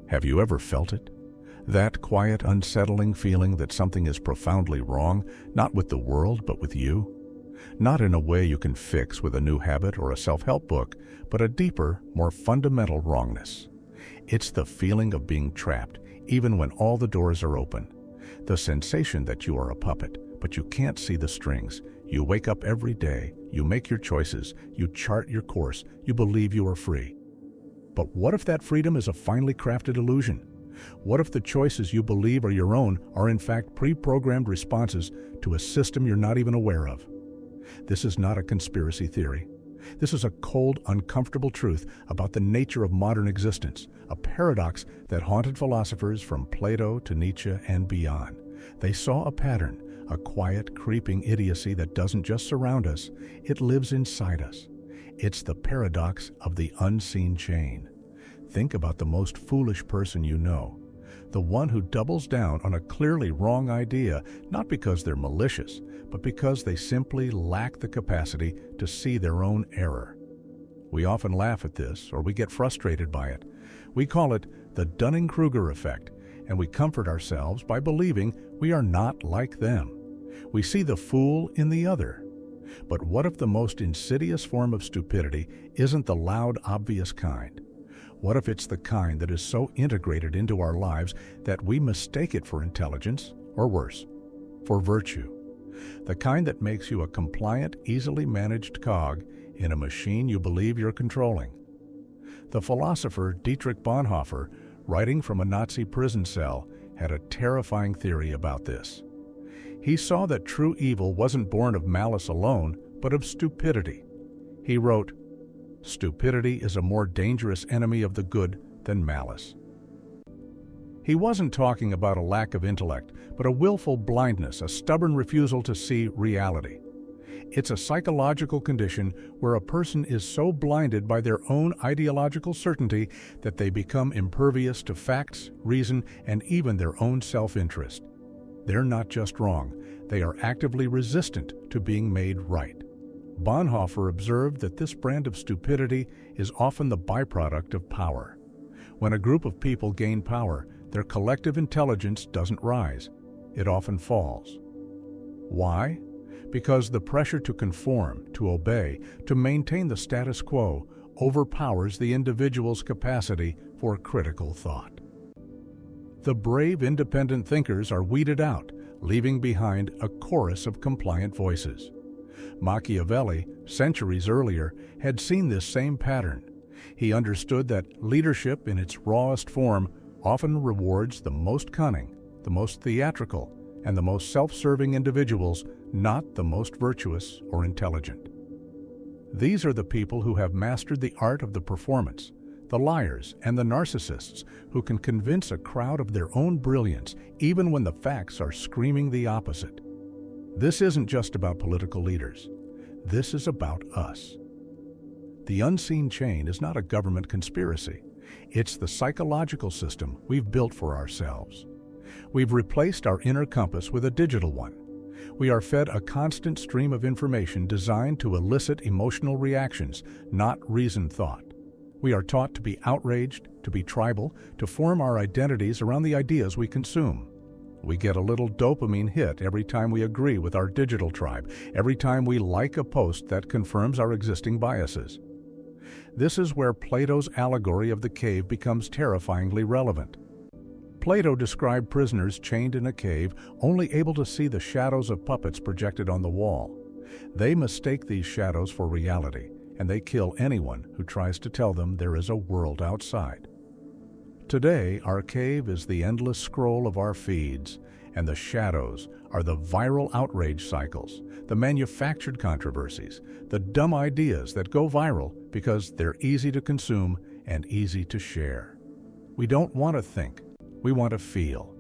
Have you ever felt it? That quiet, unsettling feeling that something is profoundly wrong, not with the world, but with you? Not in a way you can fix with a new habit or a self-help book, but a deeper, more fundamental wrongness. It's the feeling of being trapped, even when all the doors are open. The sensation that you are a puppet, but you can't see the strings. You wake up every day, you make your choices, you chart your course, you believe you are free. But what if that freedom is a finely crafted illusion? What if the choices you believe are your own are in fact pre-programmed responses to a system you're not even aware of? This is not a conspiracy theory. This is a cold, uncomfortable truth about the nature of modern existence, a paradox that haunted philosophers from Plato to Nietzsche and beyond. They saw a pattern, a quiet, creeping idiocy that doesn't just surround us, it lives inside us. It's the paradox of the unseen chain. Think about the most foolish person you know, the one who doubles down on a clearly wrong idea, not because they're malicious, but because they simply lack the capacity to see their own error. We often laugh at this, or we get frustrated by it. We call it the Dunning-Kruger effect, and we comfort ourselves by believing we are not like them. We see the fool in the other. But what if the most insidious form of stupidity isn't the loud, obvious kind? What if it's the kind that is so integrated into our lives that we mistake it for intelligence, or worse, for virtue? The kind that makes you a compliant, easily managed cog in a machine you believe you're controlling. The philosopher Dietrich Bonhoeffer, writing from a Nazi prison cell, had a terrifying theory about this. He saw that true evil wasn't born of malice alone, but of stupidity. He wrote, "Stupidity is a more dangerous enemy of the good than malice." He wasn't talking about a lack of intellect, but a willful blindness, a stubborn refusal to see reality. It's a psychological condition where a person is so blinded by their own ideological certainty that they become impervious to facts, reason, and even their own self-interest. They're not just wrong, they are actively resistant to being made right. Bonhoeffer observed that this brand of stupidity is often the byproduct of power. When a group of people gain power, their collective intelligence doesn't rise. It often falls. Why? Because the pressure to conform, to obey, to maintain the status quo overpowers the individual's capacity for critical thought. The brave, independent thinkers are weeded out, leaving behind a chorus of compliant voices. Machiavelli, centuries earlier, had seen this same pattern. He understood that leadership in its rawest form often rewards the most cunning, the most theatrical, and the most self-serving individuals, not the most virtuous or intelligent. These are the people who have mastered the art of the performance, the liars and the narcissists who can convince a crowd of their own brilliance even when the facts are screaming the opposite. This isn't just about political leaders. This is about us. The unseen chain is not a government conspiracy. It's the psychological system we've built for ourselves. We've replaced our inner compass with a digital one. We are fed a constant stream of information designed to elicit emotional reactions, not reasoned thought. We are taught to be outraged, to be tribal, to form our identities around the ideas we consume. We get a little dopamine hit every time we agree with our digital tribe, every time we like a post that confirms our existing biases. This is where Plato's allegory of the cave becomes terrifyingly relevant. Plato described prisoners chained in a cave, only able to see the shadows of puppets projected on the wall. They mistake these shadows for reality, and they kill anyone who tries to tell them there is a world outside. Today, our cave is the endless scroll of our feeds, and the shadows are the viral outrage cycles, the manufactured controversies, the dumb ideas that go viral because they're easy to consume and easy to share. We don't want to think, we want to feel.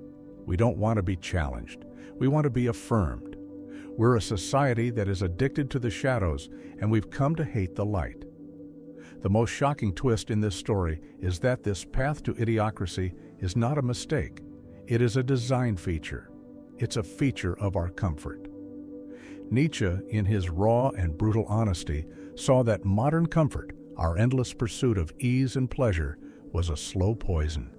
We don't want to be challenged, we want to be affirmed. We're a society that is addicted to the shadows, and we've come to hate the light. The most shocking twist in this story is that this path to idiocracy is not a mistake. It is a design feature. It's a feature of our comfort. Nietzsche, in his raw and brutal honesty, saw that modern comfort, our endless pursuit of ease and pleasure, was a slow poison.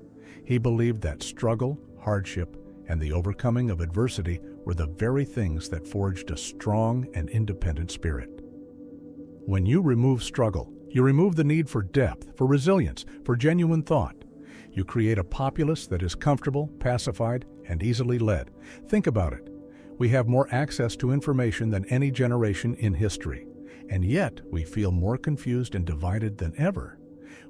He believed that struggle, hardship, and the overcoming of adversity were the very things that forged a strong and independent spirit. When you remove struggle, you remove the need for depth, for resilience, for genuine thought. You create a populace that is comfortable, pacified, and easily led. Think about it. We have more access to information than any generation in history, and yet we feel more confused and divided than ever.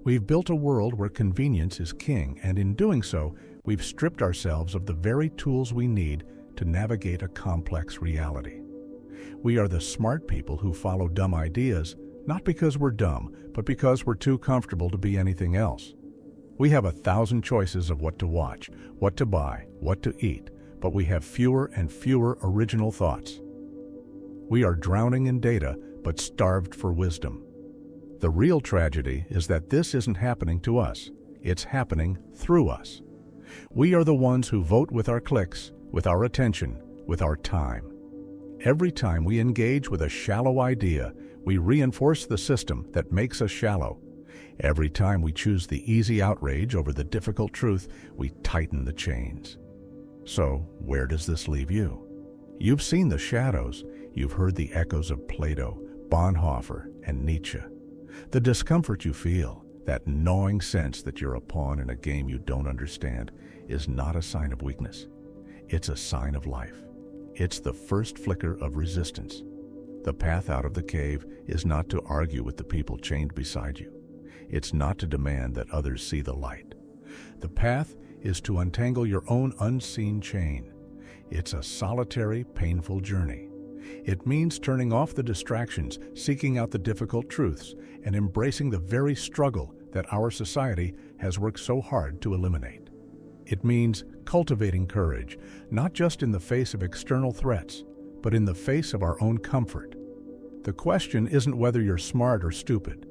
We've built a world where convenience is king, and in doing so, we've stripped ourselves of the very tools we need to navigate a complex reality. We are the smart people who follow dumb ideas, not because we're dumb, but because we're too comfortable to be anything else. We have 1,000 choices of what to watch, what to buy, what to eat, but we have fewer and fewer original thoughts. We are drowning in data, but starved for wisdom. The real tragedy is that this isn't happening to us. It's happening through us. We are the ones who vote with our clicks, with our attention, with our time. Every time we engage with a shallow idea, we reinforce the system that makes us shallow. Every time we choose the easy outrage over the difficult truth, we tighten the chains. So, where does this leave you? You've seen the shadows. You've heard the echoes of Plato, Bonhoeffer, and Nietzsche. The discomfort you feel, that gnawing sense that you're a pawn in a game you don't understand, is not a sign of weakness. It's a sign of life. It's the first flicker of resistance. The path out of the cave is not to argue with the people chained beside you. It's not to demand that others see the light. The path is to untangle your own unseen chain. It's a solitary, painful journey. It means turning off the distractions, seeking out the difficult truths, and embracing the very struggle that our society has worked so hard to eliminate. It means cultivating courage, not just in the face of external threats, but in the face of our own comfort. The question isn't whether you're smart or stupid.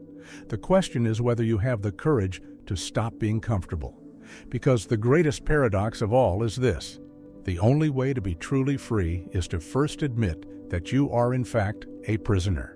The question is whether you have the courage to stop being comfortable. Because the greatest paradox of all is this: the only way to be truly free is to first admit that you are in fact a prisoner.